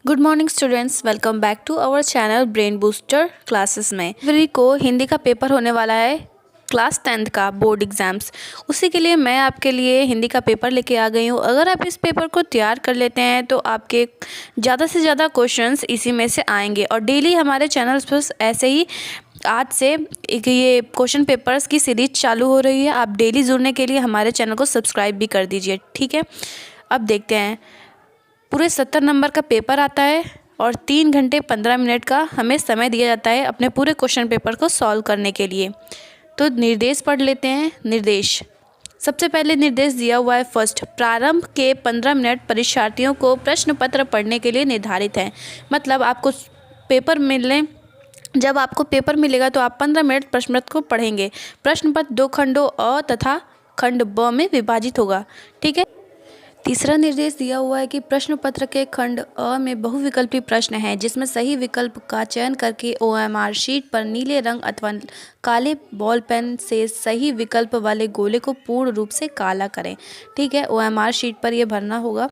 Good morning students, welcome back to our channel brain booster classes में। फरवरी को हिंदी का पेपर होने वाला है, क्लास 10th का बोर्ड एग्ज़ाम्स। उसी के लिए मैं आपके लिए हिंदी का पेपर लेके आ गई हूँ। अगर आप इस पेपर को तैयार कर लेते हैं तो आपके ज़्यादा से ज़्यादा क्वेश्चंस इसी में से आएंगे। और डेली हमारे चैनल्स पर ऐसे ही आज से एक ये क्वेश्चन पेपर्स की सीरीज चालू हो रही है। आप डेली जुड़ने के लिए हमारे चैनल को सब्सक्राइब भी कर दीजिए, ठीक है। अब देखते हैं, पूरे 70 नंबर का पेपर आता है और 3 घंटे 15 मिनट का हमें समय दिया जाता है अपने पूरे क्वेश्चन पेपर को सॉल्व करने के लिए। तो निर्देश पढ़ लेते हैं। निर्देश, सबसे पहले निर्देश दिया हुआ है फर्स्ट, प्रारंभ के 15 मिनट परीक्षार्थियों को प्रश्न पत्र पढ़ने के लिए निर्धारित हैं। मतलब आपको पेपर मिलने जब आपको पेपर मिलेगा तो आप 15 मिनट प्रश्न पत्र को पढ़ेंगे। प्रश्न पत्र 2 खंडों अ तथा खंड ब में विभाजित होगा, ठीक है। तीसरा निर्देश दिया हुआ है कि प्रश्न पत्र के खंड अ में बहुविकल्पी प्रश्न हैं, जिसमें सही विकल्प का चयन करके ओएमआर शीट पर नीले रंग अथवा काले बॉल पेन से सही विकल्प वाले गोले को पूर्ण रूप से काला करें, ठीक है। ओएमआर शीट पर यह भरना होगा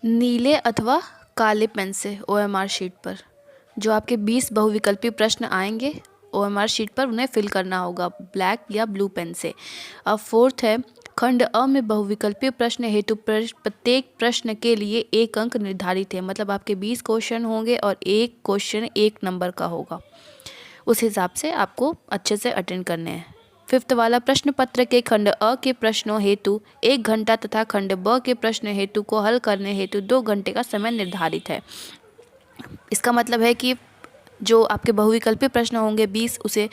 नीले अथवा काले पेन से। ओएमआर शीट पर जो आपके 20 बहुविकल्पी प्रश्न आएंगे ओएमआर शीट पर उन्हें फिल करना होगा ब्लैक या ब्लू पेन से। अब फोर्थ है, खंड अ में बहुविकल्पीय प्रश्न हेतु प्रत्येक प्रश्न के लिए 1 अंक निर्धारित है। मतलब आपके 20 क्वेश्चन होंगे और एक क्वेश्चन 1 नंबर का होगा। उस हिसाब से आपको अच्छे से अटेंड करने हैं। फिफ्थ वाला, प्रश्न पत्र के खंड अ के प्रश्नों हेतु 1 घंटा तथा खंड ब के प्रश्न हेतु को हल करने हेतु 2 घंटे का समय निर्धारित है। इसका मतलब है कि जो आपके बहुविकल्पी प्रश्न होंगे 20, उसे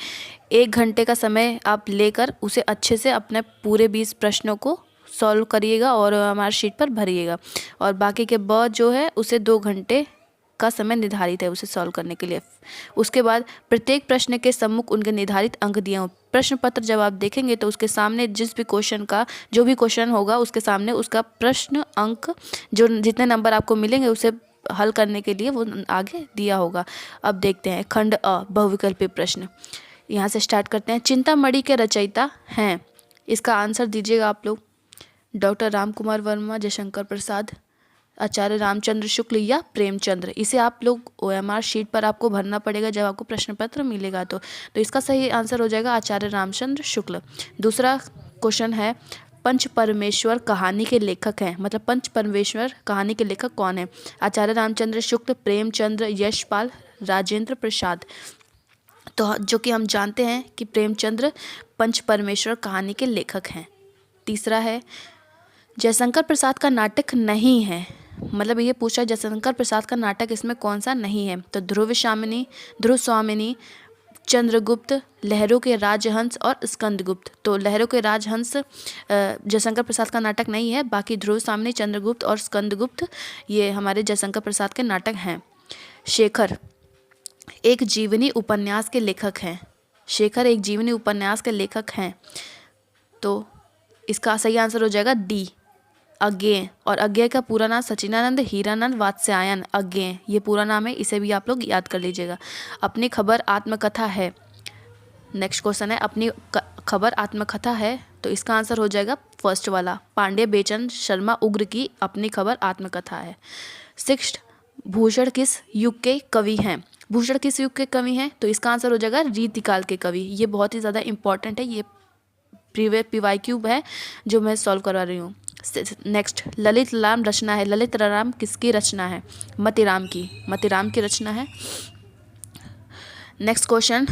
1 घंटे का समय आप लेकर उसे अच्छे से अपने पूरे 20 प्रश्नों को सॉल्व करिएगा और हमारे शीट पर भरिएगा। और बाकी के ब जो है उसे 2 घंटे का समय निर्धारित है उसे सॉल्व करने के लिए। उसके बाद प्रत्येक प्रश्न के सम्मुख उनके निर्धारित अंक दिए हों। प्रश्न पत्र जब आप देखेंगे तो उसके सामने जिस भी क्वेश्चन का जो भी क्वेश्चन होगा उसके सामने उसका प्रश्न अंक जो जितने नंबर आपको मिलेंगे उसे हल करने के लिए वो आगे दिया होगा। अब देखते हैं खंड अ बहुविकल्पी प्रश्न। यहाँ से स्टार्ट करते हैं। चिंतामणि के रचयिता हैं, इसका आंसर दीजिएगा आप लोग। डॉक्टर राम कुमार वर्मा, जयशंकर प्रसाद, आचार्य रामचंद्र शुक्ल या प्रेमचंद्र। इसे आप लोग ओएमआर शीट पर आपको भरना पड़ेगा जब आपको प्रश्न पत्र मिलेगा तो इसका सही आंसर हो जाएगा आचार्य रामचंद्र शुक्ल। दूसरा क्वेश्चन है, पंच परमेश्वर कहानी के लेखक हैं। मतलब पंच परमेश्वर कहानी के लेखक कौन है? आचार्य रामचंद्र शुक्ल, प्रेमचंद्र, यशपाल, राजेंद्र प्रसाद। तो जो कि हम जानते हैं कि प्रेमचंद्र पंच परमेश्वर कहानी के लेखक हैं। तीसरा है, जयशंकर प्रसाद का नाटक नहीं है। मतलब ये पूछा जयशंकर प्रसाद का नाटक इसमें कौन सा नहीं है? तो ध्रुव स्वामिनी, चंद्रगुप्त, लहरों के राजहंस और स्कंदगुप्त। तो लहरों के राजहंस जयशंकर प्रसाद का नाटक नहीं है, बाकी ध्रुव स्वामिनी, चंद्रगुप्त और स्कंदगुप्त ये हमारे जयशंकर प्रसाद के नाटक हैं। शेखर एक जीवनी उपन्यास के लेखक हैं। शेखर एक जीवनी उपन्यास के लेखक हैं, तो इसका सही आंसर हो जाएगा डी, अज्ञेय। और अज्ञेय का पूरा नाम सचिनानंद हीरानंद वात्स्यायन अज्ञेय, ये पूरा नाम है, इसे भी आप लोग याद कर लीजिएगा। अपनी खबर आत्मकथा है। नेक्स्ट क्वेश्चन है, अपनी खबर आत्मकथा है, तो इसका आंसर हो जाएगा फर्स्ट वाला, पांडे बेचन शर्मा उग्र की अपनी खबर आत्मकथा है। सिक्स्थ, भूषण किस युग के कवि हैं? भूषण किस युग के कवि हैं? तो इसका आंसर हो जाएगा रीतिकाल के कवि। ये बहुत ही ज़्यादा इंपॉर्टेंट है, ये प्रीवियस PYQ है जो मैं सॉल्व करवा रही हूँ। नेक्स्ट, ललित राम रचना है। ललित राम किसकी रचना है? मतीराम की रचना है। नेक्स्ट क्वेश्चन,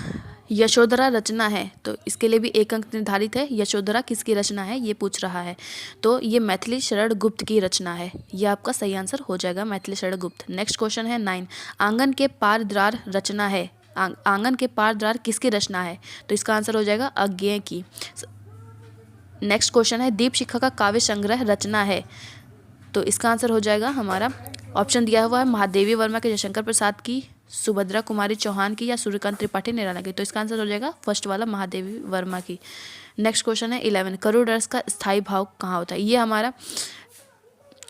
यशोधरा रचना है, तो इसके लिए भी 1 अंक निर्धारित है। यशोधरा किसकी रचना है ये पूछ रहा है, तो ये मैथिली शरण गुप्त की रचना है। ये आपका सही आंसर हो जाएगा, मैथिली शरण गुप्त। नेक्स्ट क्वेश्चन है 9, आंगन के पार द्वार रचना है। आंगन के पार द्वार किसकी रचना है? तो इसका आंसर हो जाएगा अज्ञेय की। नेक्स्ट क्वेश्चन है, दीप शिखा का काव्य संग्रह रचना है, तो इसका आंसर हो जाएगा हमारा ऑप्शन दिया हुआ है महादेवी वर्मा के, जयशंकर प्रसाद की, सुभद्रा कुमारी चौहान की या सूर्यकांत त्रिपाठी निराला की। तो इसका आंसर हो जाएगा फर्स्ट वाला महादेवी वर्मा की। नेक्स्ट क्वेश्चन है 11, करुण रस का स्थायी भाव कहाँ होता है? ये हमारा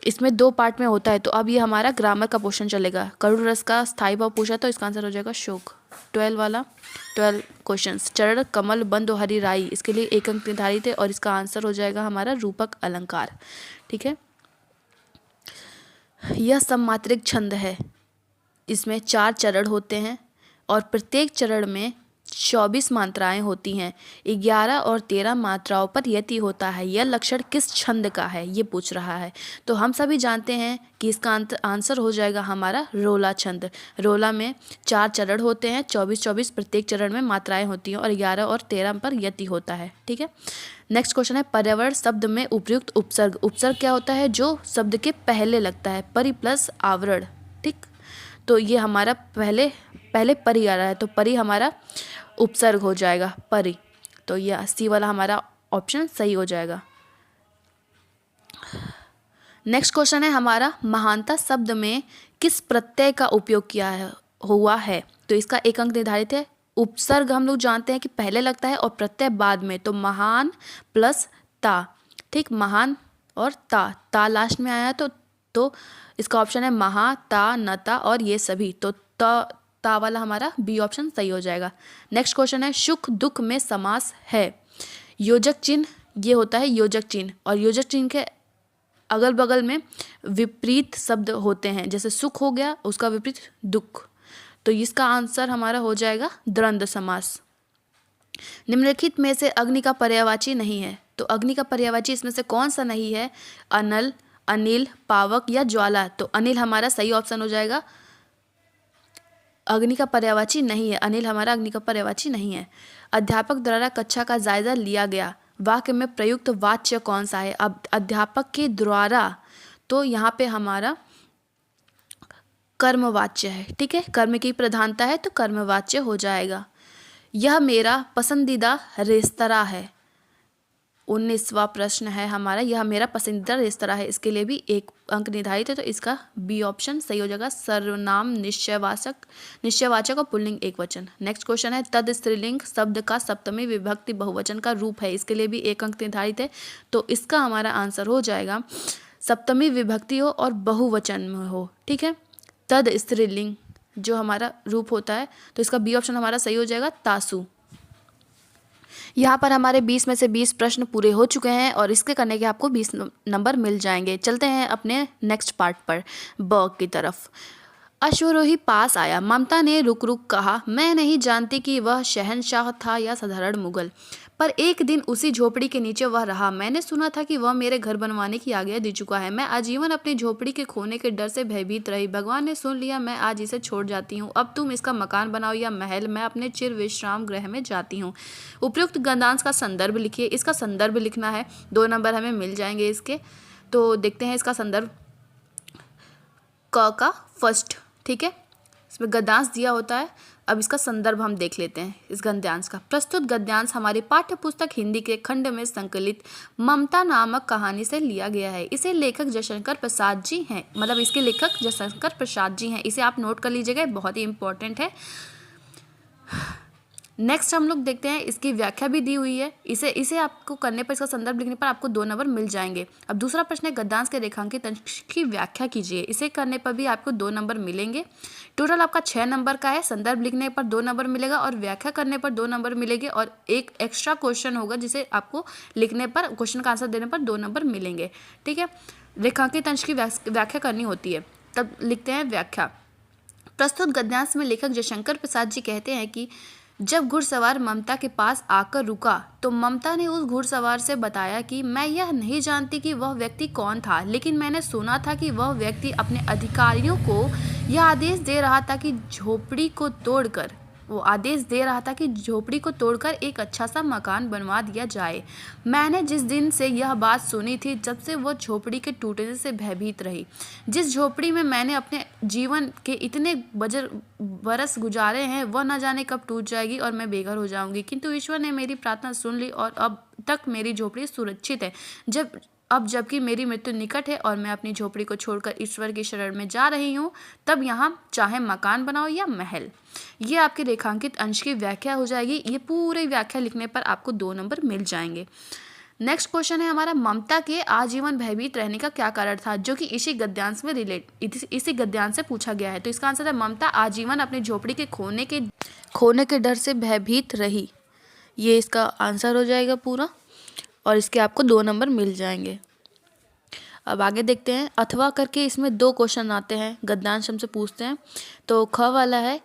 इसमें 2 पार्ट में होता है, तो अब ये हमारा ग्रामर का पोर्शन चलेगा। करुण रस का स्थायी भाव पूछा तो इसका आंसर हो जाएगा शोक। 12 क्वेश्चन, चरण कमल बंद हरि राई, इसके लिए 1 अंक निर्धारित है और इसका आंसर हो जाएगा हमारा रूपक अलंकार, ठीक है। यह सममात्रिक छंद है। इसमें 4 चरण होते हैं और प्रत्येक चरण में 24 मात्राएं होती हैं। 11 और 13 मात्राओं पर यति होता है। यह लक्षण किस छंद का है, ये पूछ रहा है। तो हम सभी जानते हैं कि इसका आंसर हो जाएगा हमारा रोला छंद। रोला में 4 चरण होते हैं, 24-24 प्रत्येक चरण में मात्राएं होती हैं और 11 और 13 पर यति होता है। ठीक है, नेक्स्ट क्वेश्चन है पर्यावरण शब्द में उपयुक्त उपसर्ग। उपसर्ग क्या होता है? जो शब्द के पहले लगता है। परि प्लस आवरण। ठीक, तो ये हमारा पहले परि आ रहा है, तो परि हमारा उपसर्ग हो जाएगा, परि। तो ये सी वाला हमारा ऑप्शन सही हो जाएगा। नेक्स्ट क्वेश्चन है हमारा महानता शब्द में किस प्रत्यय का उपयोग हुआ है? तो इसका 1 अंक निर्धारित है। उपसर्ग हम लोग जानते हैं कि पहले लगता है और प्रत्यय बाद में, तो महान प्लस ता। ठीक, महान और ता लास्ट में आया है, तो इसका ऑप्शन है महा, ता, नता और ये सभी। तो ता वाला हमारा बी ऑप्शन सही हो जाएगा। नेक्स्ट क्वेश्चन है सुख दुख में समास है। योजक चिन्ह, ये होता है योजक चिन्ह, और योजक चिन्ह के अगल बगल में विपरीत शब्द होते हैं। जैसे सुख हो गया, उसका विपरीत दुख, तो इसका आंसर हमारा हो जाएगा द्वंद्व समास। निम्नलिखित में से अग्नि का पर्यायवाची नहीं है। तो अग्नि का पर्यायवाची इसमें से कौन सा नहीं है? अनल, अनिल, पावक या ज्वाला। तो अनिल हमारा सही ऑप्शन हो जाएगा। अग्नि का पर्यायवाची नहीं है, अनिल हमारा अग्नि का पर्यायवाची नहीं है। अध्यापक द्वारा कक्षा का जायजा लिया गया। वाक्य में प्रयुक्त वाच्य कौन सा है? अब अध्यापक के द्वारा, तो यहाँ पे हमारा कर्मवाच्य है। ठीक है, कर्म की प्रधानता है तो कर्मवाच्य हो जाएगा। यह मेरा पसंदीदा रेस्तरां है। 19वां प्रश्न है हमारा, यह मेरा पसंदीदा रेस्तरां है। इसके लिए भी 1 अंक निर्धारित है, तो इसका बी ऑप्शन सही हो जाएगा। सर्वनाम निश्चयवाचक और पुल्लिंग एकवचन। नेक्स्ट क्वेश्चन है तद स्त्रीलिंग शब्द का सप्तमी विभक्ति बहुवचन का रूप है। इसके लिए भी 1 अंक निर्धारित है, तो इसका हमारा आंसर हो जाएगा सप्तमी विभक्ति हो और बहुवचन में हो। ठीक है, तद स्त्रीलिंग जो हमारा रूप होता है, तो इसका बी ऑप्शन हमारा सही हो जाएगा तासु। यहाँ पर हमारे 20 में से 20 प्रश्न पूरे हो चुके हैं और इसके करने के आपको 20 नंबर मिल जाएंगे। चलते हैं अपने नेक्स्ट पार्ट पर, ब की तरफ। अश्वरोही पास आया। ममता ने रुक रुक कहा, मैं नहीं जानती कि वह शहंशाह था या साधारण मुगल, पर एक दिन उसी झोपड़ी के नीचे वह रहा। मैंने सुना था कि वह मेरे घर बनवाने की आज्ञा दे चुका है। मैं आजीवन अपनी झोपड़ी के खोने के डर से भयभीत रही। भगवान ने सुन लिया, मैं आज इसे छोड़ जाती हूँ। अब तुम इसका मकान बनाओ या महल, मैं अपने चिर विश्राम गृह में जाती हूँ। उपयुक्त गद्यांश का संदर्भ लिखिए। इसका संदर्भ लिखना है, 2 नंबर हमें मिल जाएंगे इसके। तो देखते हैं इसका संदर्भ, क का फर्स्ट। ठीक है, इसमें गद्यांश दिया होता है। अब इसका संदर्भ हम देख लेते हैं इस गद्यांश का। प्रस्तुत गद्यांश हमारी पाठ्य पुस्तक हिंदी के खंड में संकलित ममता नामक कहानी से लिया गया है। इसे लेखक जयशंकर प्रसाद जी हैं, मतलब इसके लेखक जयशंकर प्रसाद जी हैं। इसे आप नोट कर लीजिएगा, बहुत ही इंपॉर्टेंट है। नेक्स्ट हम लोग देखते हैं, इसकी व्याख्या भी दी हुई है। इसे आपको करने पर, इसका संदर्भ लिखने पर आपको 2 नंबर मिल जाएंगे। अब दूसरा प्रश्न है गद्यांश के रेखांकित अंश की व्याख्या कीजिए। इसे करने पर भी आपको 2 नंबर मिलेंगे। टोटल आपका 6 नंबर का है। संदर्भ लिखने पर 2 नंबर मिलेगा और व्याख्या करने पर 2 नंबर मिलेंगे, और एक एक्स्ट्रा क्वेश्चन होगा जिसे आपको लिखने पर, क्वेश्चन का आंसर देने पर 2 नंबर मिलेंगे। ठीक है, रेखांकित अंश की व्याख्या करनी होती है। तब लिखते हैं व्याख्या। प्रस्तुत गद्यांश में लेखक जयशंकर प्रसाद जी कहते हैं कि जब घुड़सवार ममता के पास आकर रुका तो ममता ने उस घुड़सवार से बताया कि मैं यह नहीं जानती कि वह व्यक्ति कौन था, लेकिन मैंने सुना था कि वह व्यक्ति अपने अधिकारियों को यह आदेश दे रहा था कि झोपड़ी को तोड़कर एक अच्छा सा मकान बनवा दिया जाए। मैंने जिस दिन से यह बात सुनी थी, जब से वह झोपड़ी के टूटने से भयभीत रही। जिस झोपड़ी में मैंने अपने जीवन के इतने बरस गुजारे हैं, वह न जाने कब टूट जाएगी और मैं बेघर हो जाऊंगी। किंतु ईश्वर ने मेरी प्रार्थना सुन ली और अब तक मेरी झोपड़ी सुरक्षित है। जबकि मेरी मृत्यु निकट है और मैं अपनी झोपड़ी को छोड़कर ईश्वर की शरण में जा रही हूँ, तब यहाँ चाहे मकान बनाओ या महल। ये आपके रेखांकित अंश की व्याख्या हो जाएगी। ये पूरी व्याख्या लिखने पर आपको 2 नंबर मिल जाएंगे। नेक्स्ट क्वेश्चन है हमारा, ममता के आजीवन भयभीत रहने का क्या कारण था, जो कि इसी गद्यांश में इसी गद्यांश से पूछा गया है। तो इसका आंसर है ममता आजीवन अपनी झोपड़ी के खोने के डर से भयभीत रही। ये इसका आंसर हो जाएगा पूरा, और इसके आपको 2 नंबर मिल जाएंगे। अब आगे देखते हैं। अथवा करके इसमें 2 क्वेश्चन आते हैं, गद्यांश हमसे पूछते हैं। तो ख वाला है,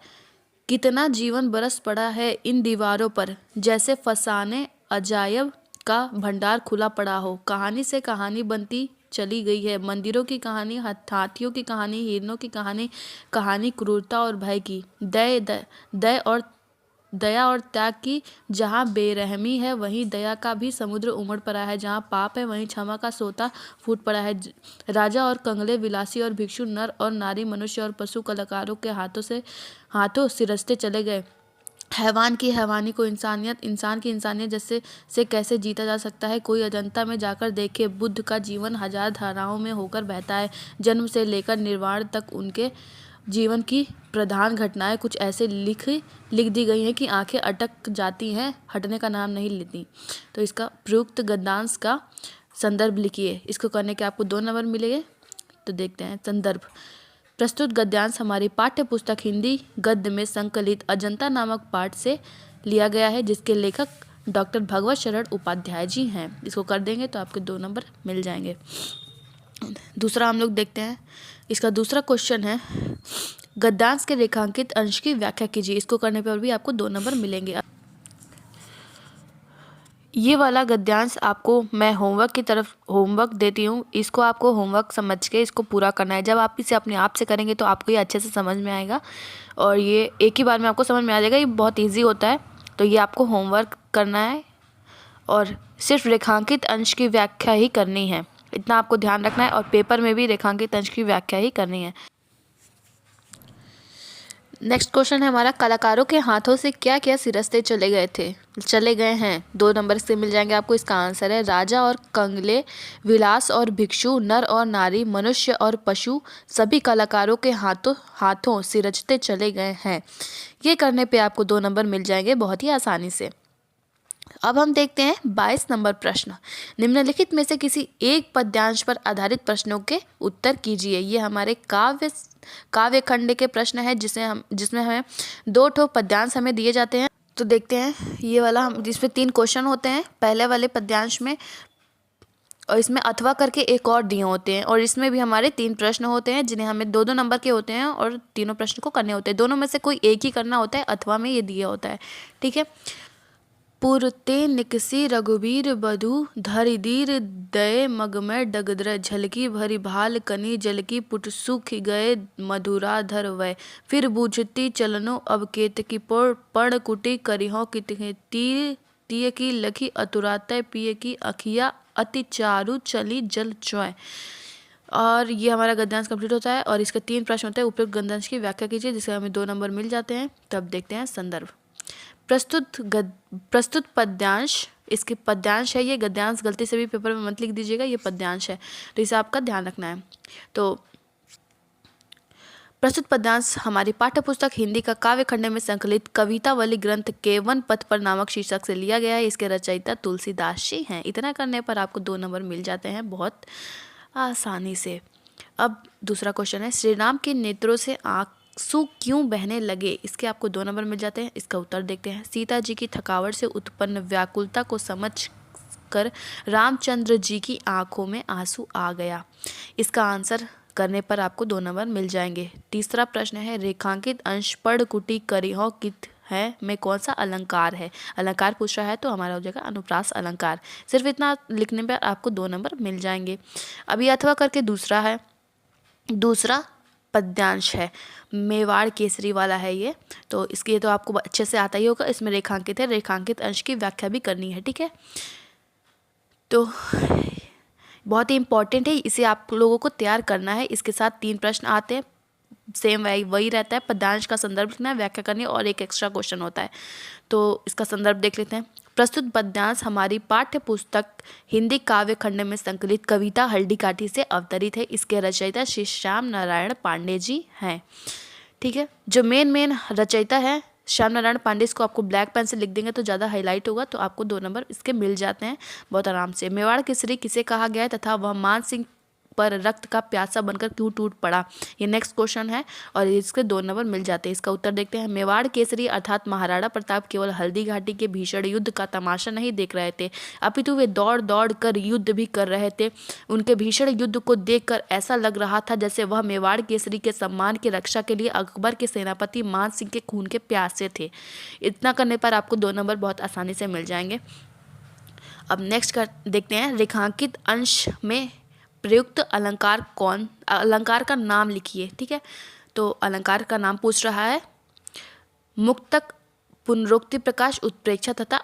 कितना जीवन बरस पड़ा है इन दीवारों पर, जैसे फसाने अजायब का भंडार खुला पड़ा हो। कहानी से कहानी बनती चली गई है, मंदिरों की कहानी, हाथियों की कहानी, हिरणों की कहानी, कहानी क्रूरता और भय की, दया और त्याग की। जहाँ बेरहमी है वहीं दया का भी समुद्र उमड़ पड़ा है, जहाँ पाप है वहीं क्षमा का सोता फूट पड़ा है। राजा और कंगले, विलासी और भिक्षु, नर और नारी, मनुष्य और पशु कलाकारों के हाथों सिरसते चले गए। हैवान की हैवानी को इंसानियत, इंसान की इंसानियत जैसे से कैसे जीता जा सकता है। कोई अजंता में जाकर देखे। बुद्ध का जीवन हजार धाराओं में होकर बहता है। जन्म से लेकर निर्वाण तक उनके जीवन की प्रधान घटनाएं कुछ ऐसे लिख दी गई हैं कि आंखें अटक जाती हैं, हटने का नाम नहीं लेती। तो इसका प्रयुक्त गद्यांश का संदर्भ लिखिए। इसको करने के आपको 2 नंबर मिलेंगे। तो देखते हैं संदर्भ। प्रस्तुत गद्यांश हमारी पाठ्य पुस्तक हिंदी गद्य में संकलित अजंता नामक पाठ से लिया गया है, जिसके लेखक डॉक्टर भगवत शरण उपाध्याय जी हैं। इसको कर देंगे तो आपके 2 नंबर मिल जाएंगे। दूसरा हम लोग देखते हैं। इसका दूसरा क्वेश्चन है, गद्यांश के रेखांकित अंश की व्याख्या कीजिए। इसको करने पर भी आपको 2 नंबर मिलेंगे। ये वाला गद्यांश आपको मैं होमवर्क देती हूँ। इसको आपको होमवर्क समझ के इसको पूरा करना है। जब आप इसे अपने आप से करेंगे तो आपको ये अच्छे से समझ में आएगा और ये एक ही बार में आपको समझ में आ जाएगा। ये बहुत ईजी होता है। तो ये आपको होमवर्क करना है और सिर्फ रेखांकित अंश की व्याख्या ही करनी है, इतना आपको ध्यान रखना है। और पेपर में भी रेखांकित अंश की व्याख्या ही करनी है। नेक्स्ट क्वेश्चन है हमारा, कलाकारों के हाथों से क्या क्या सिरस्ते चले गए हैं। 2 नंबर से मिल जाएंगे आपको। इसका आंसर है राजा और कंगले, विलास और भिक्षु, नर और नारी, मनुष्य और पशु, सभी कलाकारों के हाथों सिरजते चले गए हैं। ये करने पे आपको 2 नंबर मिल जाएंगे बहुत ही आसानी से। अब हम देखते हैं 22 नंबर प्रश्न। निम्नलिखित में से किसी एक पद्यांश पर आधारित प्रश्नों के उत्तर कीजिए। ये हमारे काव्य खंड के प्रश्न है, जिसमें हमें 2 ठो पद्यांश हमें दिए जाते हैं। तो देखते हैं ये वाला, जिसमें 3 क्वेश्चन होते हैं पहले वाले पद्यांश में, और इसमें अथवा करके एक और दिए होते हैं। और इसमें भी हमारे 3 प्रश्न होते हैं, जिन्हें हमें 2-2 नंबर के होते हैं और तीनों प्रश्न को करने होते हैं। दोनों में से कोई एक ही करना होता है। अथवा में ये दिया होता है, ठीक है। पुरते निकसी रघुबीर बधु, धरि दीर दय मगमय डगद्र, झलकी भरी भाल कनी जलकी, पुट सुख गए मधुरा धर वय, फिर बूझती चलनो अब केतकी, पर्ण कुटी करिहो तीर तीय की लखी, अतुरातय पिय की अखिया, अति चारु चली जल चोय। और ये हमारा गद्यांश कंप्लीट होता है और इसके 3 प्रश्न होते हैं। उपयुक्त गद्यांश की व्याख्या कीजिए, जिससे हमें 2 नंबर मिल जाते हैं। तब देखते हैं संदर्भ। प्रस्तुत पद्यांश, इसके पद्यांश है। ये गद्यांश गलती से भी पेपर में मत लिख दीजिएगा, ये पद्यांश है, तो इसे आपका ध्यान रखना है। तो प्रस्तुत पद्यांश हमारी पाठ्य पुस्तक हिंदी का काव्य खंड में संकलित कवितावली ग्रंथ केवन पथ पर नामक शीर्षक से लिया गया है। इसके रचयिता तुलसीदास जी हैं। इतना करने पर आपको 2 नंबर मिल जाते हैं बहुत आसानी से। अब दूसरा क्वेश्चन है, श्री राम के नेत्रों से आंसू क्यों बहने लगे। इसके आपको 2 नंबर मिल जाते हैं। इसका उत्तर देखते हैं। सीता जी की थकावट से उत्पन्न व्याकुलता को समझ कर रामचंद्र जी की आंखों में आंसू आ गया। इसका आंसर करने पर आपको 2 नंबर मिल जाएंगे। तीसरा प्रश्न है, रेखांकित अंश पढ़ कुटी करिहो कित है में कौन सा अलंकार है। अलंकार पूछ रहा है तो हमारा हो जाएगा अनुप्रास अलंकार। सिर्फ इतना लिखने पर आपको 2 नंबर मिल जाएंगे। अभी अथवा करके दूसरा पद्यांश है, मेवाड़ केसरी वाला है ये। तो इसके तो आपको अच्छे से आता ही होगा। इसमें रेखांकित है, रेखांकित अंश की व्याख्या भी करनी है, ठीक है। तो बहुत ही इंपॉर्टेंट है, इसे आप लोगों को तैयार करना है। इसके साथ 3 प्रश्न आते हैं, सेम वही रहता है। पद्यांश का संदर्भ लिखना है, व्याख्या करनी है और एक एक्स्ट्रा क्वेश्चन होता है। तो इसका संदर्भ देख लेते हैं। प्रस्तुत पद्यांश हमारी पाठ्य पुस्तक हिंदी काव्य खंड में संकलित कविता हल्दीघाटी से अवतरित है। इसके रचयिता श्री श्याम नारायण पांडे जी हैं, ठीक है। जो मेन रचयिता है श्याम नारायण पांडे, इसको आपको ब्लैक पेन से लिख देंगे तो ज़्यादा हाईलाइट होगा, तो आपको 2 नंबर इसके मिल जाते हैं बहुत आराम से। मेवाड़ केसरी किसे कहा गया है तथा वह मान सिंह पर रक्त का प्यासा बनकर क्यों टूट पड़ा। ये नेक्स्ट क्वेश्चन है और इसके 2 नंबर मिल जाते हैं। इसका उत्तर देखते हैं। मेवाड़ केसरी अर्थात महाराणा प्रताप केवल हल्दी घाटी के भीषण युद्ध का तमाशा नहीं देख रहे थे, अपितु वे दौड़ दौड़ कर युद्ध भी कर रहे थे। उनके भीषण युद्ध को देखकर ऐसा लग रहा था जैसे वह मेवाड़ केसरी के सम्मान की रक्षा के लिए अकबर के सेनापति मान सिंह के खून के प्यासे थे। इतना करने पर आपको 2 नंबर बहुत आसानी से मिल जाएंगे। अब नेक्स्ट देखते हैं। रेखांकित अंश में प्रयुक्त अलंकार का नाम लिखिए। ठीक है, तो अलंकार का नाम पूछ रहा है। मुक्तक, पुनरोक्ति प्रकाश, उत्प्रेक्षा तथा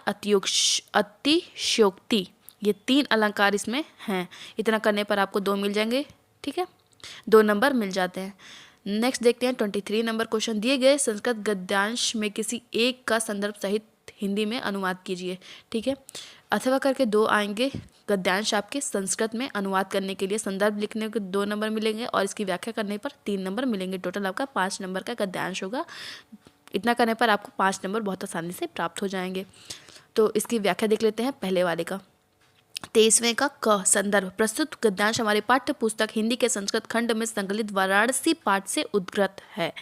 अतिशयोक्ति, ये 3 अलंकार इसमें हैं। इतना करने पर आपको 2 मिल जाएंगे। ठीक है, 2 नंबर मिल जाते हैं। नेक्स्ट देखते हैं 23 नंबर क्वेश्चन। दिए गए संस्कृत गद्यांश में किसी एक का संदर्भ सहित हिंदी में अनुवाद कीजिए। ठीक है, अथवा करके 2 आएंगे गद्यांश आपके संस्कृत में अनुवाद करने के लिए। संदर्भ लिखने के 2 नंबर मिलेंगे और इसकी व्याख्या करने पर 3 नंबर मिलेंगे। टोटल आपका 5 नंबर का गद्यांश होगा। इतना करने पर आपको 5 नंबर बहुत आसानी से प्राप्त हो जाएंगे। तो इसकी व्याख्या देख लेते हैं पहले वाले का। 23वें का क संदर्भ। प्रस्तुत गद्यांश हमारे पाठ्य पुस्तक हिंदी के संस्कृत खंड में संकलित वाराणसी पाठ से उद्गत है।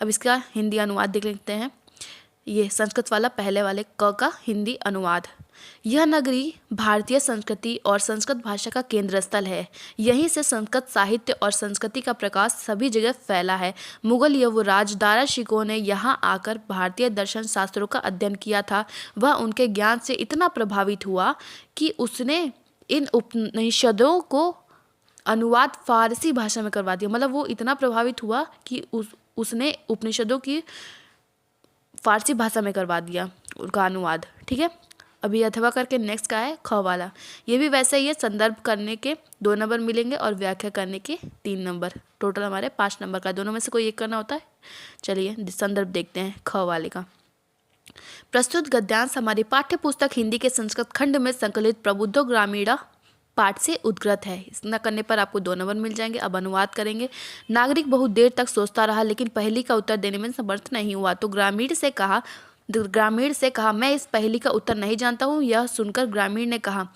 अब इसका हिंदी अनुवाद देख लेते हैं। ये संस्कृत वाला पहले वाले क का हिंदी अनुवाद। यह नगरी भारतीय संस्कृति और संस्कृत भाषा का केंद्र स्थल है। यहीं से संस्कृत साहित्य और संस्कृति का प्रकाश सभी जगह फैला है। मुगल युवराज दारा शिकोह ने यहाँ आकर भारतीय दर्शन शास्त्रों का अध्ययन किया था। वह उनके ज्ञान से इतना प्रभावित हुआ कि उसने इन उपनिषदों को अनुवाद फारसी भाषा में करवा दिया। मतलब वो इतना प्रभावित हुआ कि उसने उपनिषदों की फारसी भाषा में करवा दिया उनका अनुवाद। ठीक है, अभी अथवा करके नेक्स्ट का है ख वाला। ये भी वैसे ही है। संदर्भ करने के 2 नंबर मिलेंगे और व्याख्या करने के 3 नंबर। टोटल हमारे 5 नंबर का, दोनों में से कोई एक करना होता है। चलिए संदर्भ देखते हैं ख वाले का। प्रस्तुत गद्यांश हमारी पाठ्य पुस्तक हिंदी के संस्कृत खंड में संकलित प्रबुद्धो ग्रामीणा पाठ से उद्गत है। इतना करने पर आपको 2 नंबर मिल जाएंगे। अब अनुवाद करेंगे। नागरिक बहुत देर तक सोचता रहा लेकिन पहेली का उत्तर देने में समर्थ नहीं हुआ, तो ग्रामीण से कहा मैं इस पहेली का उत्तर नहीं जानता हूँ। यह सुनकर ग्रामीण ने कहा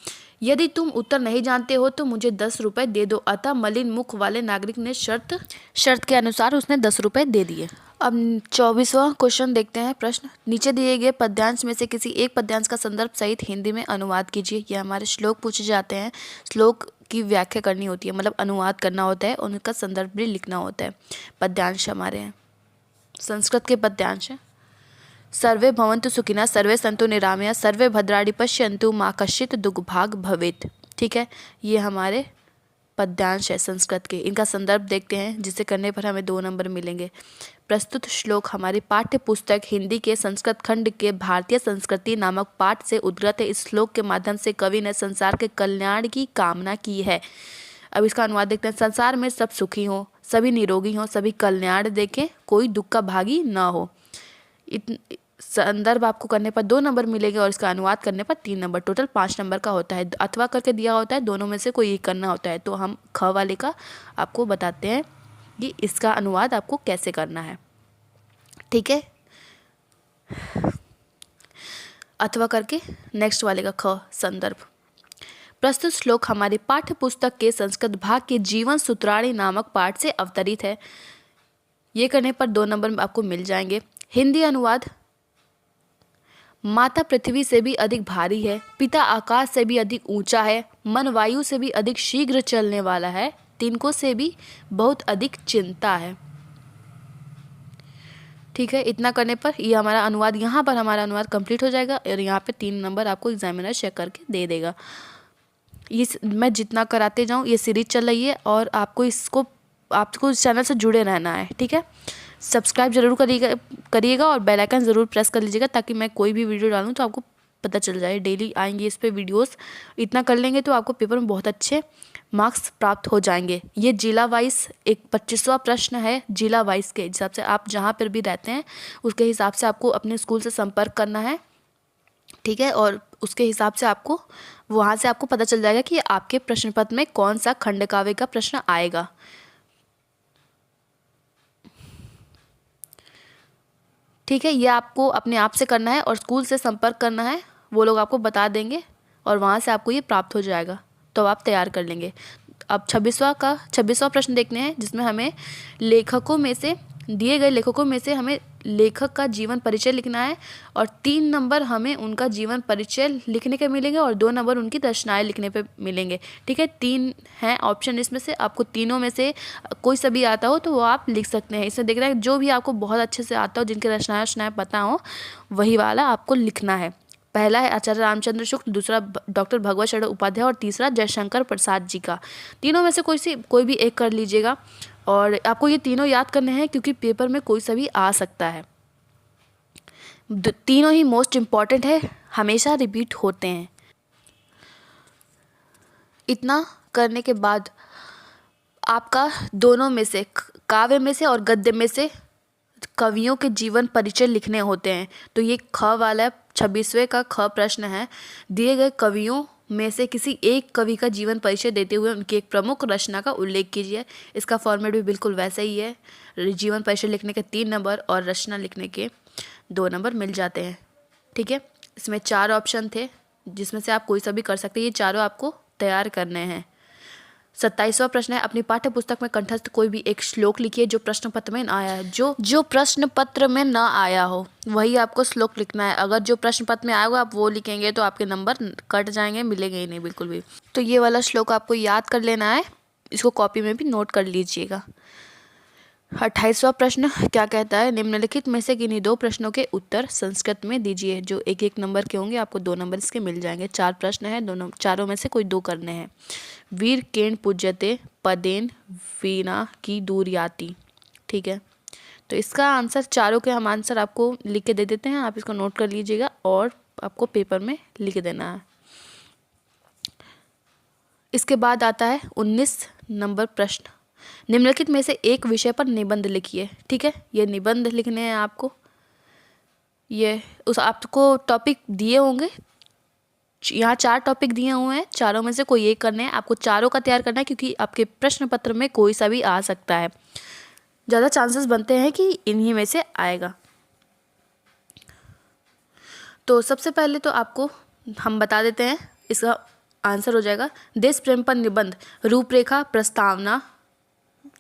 यदि तुम उत्तर नहीं जानते हो तो मुझे 10 रुपये दे दो। अतः मलिन मुख वाले नागरिक ने शर्त के अनुसार उसने 10 रुपये दे दिए। अब 24वां क्वेश्चन देखते हैं। प्रश्न, नीचे दिए गए पद्यांश में से किसी एक पद्यांश का संदर्भ सहित हिंदी में अनुवाद कीजिए। ये हमारे श्लोक पूछे जाते हैं। श्लोक की व्याख्या करनी होती है, मतलब अनुवाद करना होता है, उनका संदर्भ भी लिखना होता है। पद्यांश हमारे हैं, संस्कृत के पद्यांश हैं। सर्वे भवन्तु सुखिनः, सर्वे सन्तु निरामया, सर्वे भद्राणि पश्यन्तु मा कश्चित् दुर्भाग् भवेत्। ठीक है, ये हमारे पद्यांश है संस्कृत के। इनका संदर्भ देखते हैं, जिसे करने पर हमें 2 नंबर मिलेंगे। प्रस्तुत श्लोक हमारी पाठ्य पुस्तक हिंदी के संस्कृत खंड के भारतीय संस्कृति नामक पाठ से उद्गत है। इस श्लोक के माध्यम से कवि ने संसार के कल्याण की कामना की है। अब इसका अनुवाद देखते हैं। संसार में सब सुखी हों, सभी निरोगी हों, सभी कल्याण देखें, कोई दुख का भागी न हो। संदर्भ आपको करने पर 2 नंबर मिलेंगे और इसका अनुवाद करने पर 3 नंबर। टोटल 5 नंबर का होता है। अथवा करके दिया होता है, दोनों में से कोई एक करना होता है। तो हम ख वाले का आपको बताते हैं कि इसका अनुवाद आपको कैसे करना है। ठीक है, अथवा करके नेक्स्ट वाले का ख संदर्भ। प्रस्तुत श्लोक हमारी पाठ्य पुस्तक के संस्कृत भाग के जीवन सूत्राणी नामक पाठ से अवतरित है। ये करने पर 2 नंबर आपको मिल जाएंगे। हिंदी अनुवाद, माता पृथ्वी से भी अधिक भारी है, पिता आकाश से भी अधिक ऊंचा है, मन वायु से भी अधिक शीघ्र चलने वाला है, तिनकों से भी बहुत अधिक चिंता है। ठीक है, इतना करने पर ये हमारा अनुवाद, यहाँ पर हमारा अनुवाद कंप्लीट हो जाएगा और यहाँ पे 3 नंबर आपको एग्जामिनर चेक करके दे देगा। ये मैं जितना कराते जाऊँ, ये सीरीज चल रही है और आपको इस चैनल से जुड़े रहना है। ठीक है, सब्सक्राइब जरूर करिएगा और बेल आइकन ज़रूर प्रेस कर लीजिएगा ताकि मैं कोई भी वीडियो डालूँ तो आपको पता चल जाए। डेली आएंगे इस पे वीडियोस। इतना कर लेंगे तो आपको पेपर में बहुत अच्छे मार्क्स प्राप्त हो जाएंगे। ये जिला वाइज एक 25वां प्रश्न है। जिला वाइज के हिसाब से आप जहाँ पर भी रहते हैं उसके हिसाब से आपको अपने स्कूल से संपर्क करना है। ठीक है, और उसके हिसाब से आपको वहाँ से आपको पता चल जाएगा कि आपके प्रश्न पत्र में कौन सा खंड काव्य का प्रश्न आएगा। ठीक है, ये आपको अपने आप से करना है और स्कूल से संपर्क करना है। वो लोग आपको बता देंगे और वहाँ से आपको ये प्राप्त हो जाएगा, तो आप तैयार कर लेंगे। अब 26वां प्रश्न देखते हैं, जिसमें हमें लेखकों में से दिए गए लेखकों में से हमें लेखक का जीवन परिचय लिखना है और 3 नंबर हमें उनका जीवन परिचय लिखने के मिलेंगे और 2 नंबर उनकी रचनाएं लिखने पे मिलेंगे। ठीक है, 3 हैं ऑप्शन, इसमें से आपको तीनों में से कोई सा भी आता हो तो वो आप लिख सकते हैं। इसमें देखना है जो भी आपको बहुत अच्छे से आता हो, जिनकी रचनाएं पता हो, वही वाला आपको लिखना है। पहला है आचार्य रामचंद्र शुक्ल, दूसरा डॉक्टर भगवत शरण उपाध्याय और तीसरा जयशंकर प्रसाद जी का। तीनों में से कोई भी एक कर लीजिएगा और आपको ये तीनों याद करने हैं क्योंकि पेपर में कोई सा भी आ सकता है। तीनों ही मोस्ट इम्पॉर्टेंट है, हमेशा रिपीट होते हैं। इतना करने के बाद आपका दोनों में से, काव्य में से और गद्य में से कवियों के जीवन परिचय लिखने होते हैं। तो ये ख वाला 26वें का ख प्रश्न है, दिए गए कवियों में से किसी एक कवि का जीवन परिचय देते हुए उनकी एक प्रमुख रचना का उल्लेख कीजिए। इसका फॉर्मेट भी बिल्कुल वैसा ही है, जीवन परिचय लिखने के 3 नंबर और रचना लिखने के 2 नंबर मिल जाते हैं। ठीक है, इसमें 4 ऑप्शन थे जिसमें से आप कोई सा भी कर सकते हैं, ये चारों आपको तैयार करने हैं। 27वां प्रश्न है, अपनी पाठ्य पुस्तक में कंठस्थ कोई भी एक श्लोक लिखिए जो प्रश्न पत्र में ना आया है। जो प्रश्न पत्र में ना आया हो वही आपको श्लोक लिखना है। अगर जो प्रश्न पत्र में आया हो आप वो लिखेंगे तो आपके नंबर कट जाएंगे, मिलेंगे ही नहीं बिल्कुल भी। तो ये वाला श्लोक आपको याद कर लेना है, इसको कॉपी में भी नोट कर लीजिएगा। 28वां प्रश्न क्या कहता है, निम्नलिखित में से किन्हीं 2 प्रश्नों के उत्तर संस्कृत में दीजिए। जो 1-1 नंबर के होंगे, आपको 2 नंबर इसके मिल जाएंगे। 4 प्रश्न है, चारों में से कोई 2 करने हैं। वीर केण पूज्यते पदेन वीणा की दूर याति। ठीक है, तो इसका आंसर, चारों के हम आंसर आपको लिख के दे देते हैं, आप इसको नोट कर लीजिएगा और आपको पेपर में लिख देना है। इसके बाद आता है 19 नंबर प्रश्न, निम्नलिखित में से एक विषय पर निबंध लिखिए। ठीक है, ये निबंध लिखने हैं आपको। आपको टॉपिक दिए होंगे, यहाँ 4 टॉपिक दिए हुए हैं, चारों में से कोई एक करने हैं। आपको चारों का तैयार करना है क्योंकि आपके प्रश्न पत्र में कोई सा भी आ सकता है, ज़्यादा चांसेस बनते हैं कि इन्हीं में से आएगा। तो सबसे पहले तो आपको हम बता देते हैं, इसका आंसर हो जाएगा देश प्रेम पर निबंध, रूपरेखा, प्रस्तावना,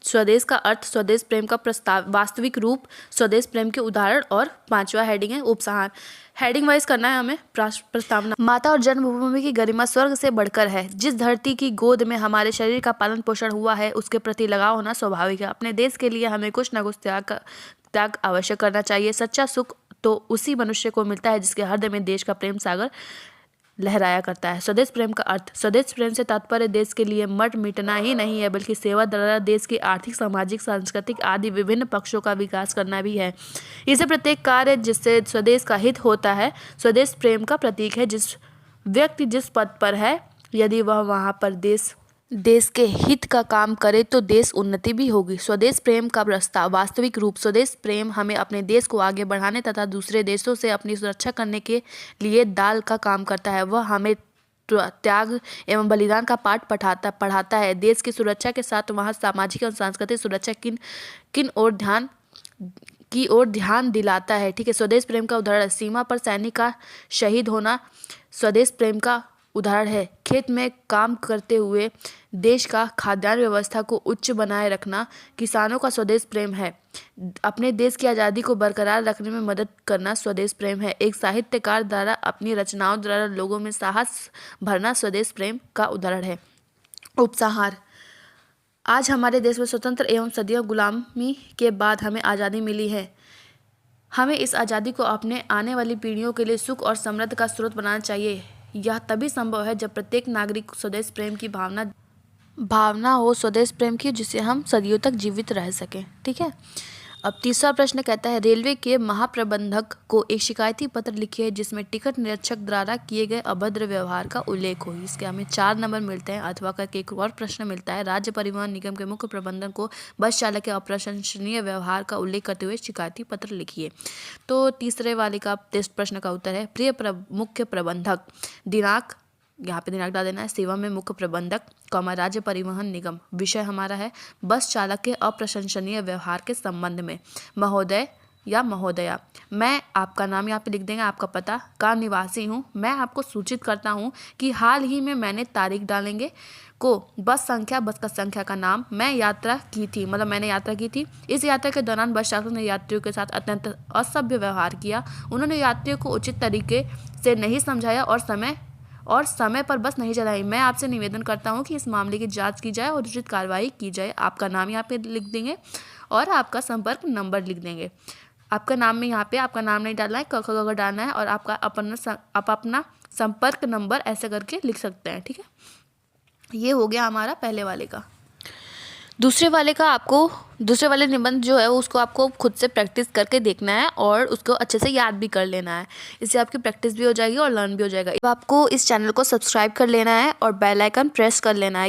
स्वदेश का अर्थ, स्वदेश प्रेम का प्रस्ताव, वास्तविक रूप, स्वदेश प्रेम के उदाहरण और 5वां हेडिंग है उपसंहार। हेडिंग वाइज करना है हमें। प्रस्तावना, माता और जन्मभूमि की गरिमा स्वर्ग से बढ़कर है। जिस धरती की गोद में हमारे शरीर का पालन पोषण हुआ है उसके प्रति लगाव होना स्वाभाविक है। अपने देश के लिए हमें कुछ न कुछ त्याग अवश्य करना चाहिए। सच्चा सुख तो उसी मनुष्य को मिलता है जिसके हृदय में देश का प्रेम सागर लहराया करता है। स्वदेश प्रेम का अर्थ, स्वदेश प्रेम से तात्पर्य देश के लिए मट मिटना ही नहीं है बल्कि सेवा द्वारा देश के आर्थिक, सामाजिक, सांस्कृतिक आदि विभिन्न पक्षों का विकास करना भी है। इसे प्रत्येक कार्य जिससे स्वदेश का हित होता है स्वदेश प्रेम का प्रतीक है। जिस व्यक्ति जिस पद पर है यदि वह वहाँ पर देश के हित का काम करे तो देश उन्नति भी होगी। स्वदेश प्रेम का प्रस्ताव, वास्तविक रूप, स्वदेश प्रेम हमें अपने देश को आगे बढ़ाने तथा दूसरे देशों से अपनी सुरक्षा करने के लिए दाल का काम करता है। वह हमें त्याग एवं बलिदान का पाठ पढ़ाता है। देश की सुरक्षा के साथ वहाँ सामाजिक और सांस्कृतिक सुरक्षा की ओर ध्यान दिलाता है। ठीक है, स्वदेश प्रेम का उदाहरण, सीमा पर सैनिक का शहीद होना स्वदेश प्रेम का उदाहरण है। खेत में काम करते हुए देश का खाद्यान्न व्यवस्था को उच्च बनाए रखना किसानों का स्वदेश प्रेम है। अपने देश की आज़ादी को बरकरार रखने में मदद करना स्वदेश प्रेम है। एक साहित्यकार द्वारा अपनी रचनाओं द्वारा लोगों में साहस भरना स्वदेश प्रेम का उदाहरण है। उपसंहार, आज हमारे देश में स्वतंत्र एवं सदियों गुलामी के बाद हमें आज़ादी मिली है। हमें इस आज़ादी को अपने आने वाली पीढ़ियों के लिए सुख और समृद्धि का स्रोत बनाना चाहिए। यह तभी संभव है जब प्रत्येक नागरिक स्वदेश प्रेम की भावना हो, स्वदेश प्रेम की, जिससे हम सदियों तक जीवित रह सकें। ठीक है, अब तीसरा प्रश्न कहता है रेलवे के महाप्रबंधक को एक शिकायती पत्र लिखिए जिसमें टिकट निरीक्षक द्वारा किए गए अभद्र व्यवहार का उल्लेख हो। इसके हमें 4 नंबर मिलते हैं। अथवा करके एक और प्रश्न मिलता है, राज्य परिवहन निगम के मुख्य प्रबंधक को बस चालक के अप्रशंसनीय व्यवहार का उल्लेख करते हुए शिकायती पत्र लिखिए। तो तीसरे वाले का टेस्ट प्रश्न का उत्तर है प्रिय मुख्य प्रबंधक, दिनांक, यहाँ पे दिनांक डाल देना है, सेवा में मुख्य प्रबंधक, राज्य परिवहन निगम। विषय हमारा है बस चालक के अप्रशंसनीय व्यवहार के संबंध में। महोदय या महोदया, मैं आपका नाम यहाँ पे लिख देंगे, आपका पता, का निवासी हूँ। मैं आपको सूचित करता हूँ कि हाल ही में मैंने तारीख डालेंगे को बस का संख्या का नाम, मैं यात्रा की थी, मतलब मैंने यात्रा की थी। इस यात्रा के दौरान बस चालक ने यात्रियों के साथ अत्यंत असभ्य व्यवहार किया। उन्होंने यात्रियों को उचित तरीके से नहीं समझाया और समय पर बस नहीं चलाई। मैं आपसे निवेदन करता हूँ कि इस मामले की जांच की जाए और उचित कार्रवाई की जाए। आपका नाम यहाँ पे लिख देंगे और आपका संपर्क नंबर लिख देंगे। आपका नाम में यहाँ पे आपका नाम नहीं डालना है, क ख ग डालना है और आपका अपना संपर्क नंबर ऐसे करके लिख सकते हैं। ठीक है, ये हो गया हमारा पहले वाले का। दूसरे वाले निबंध जो है उसको आपको खुद से प्रैक्टिस करके देखना है और उसको अच्छे से याद भी कर लेना है। इससे आपकी प्रैक्टिस भी हो जाएगी और लर्न भी हो जाएगा। अब आपको इस चैनल को सब्सक्राइब कर लेना है और बेल आइकन प्रेस कर लेना है।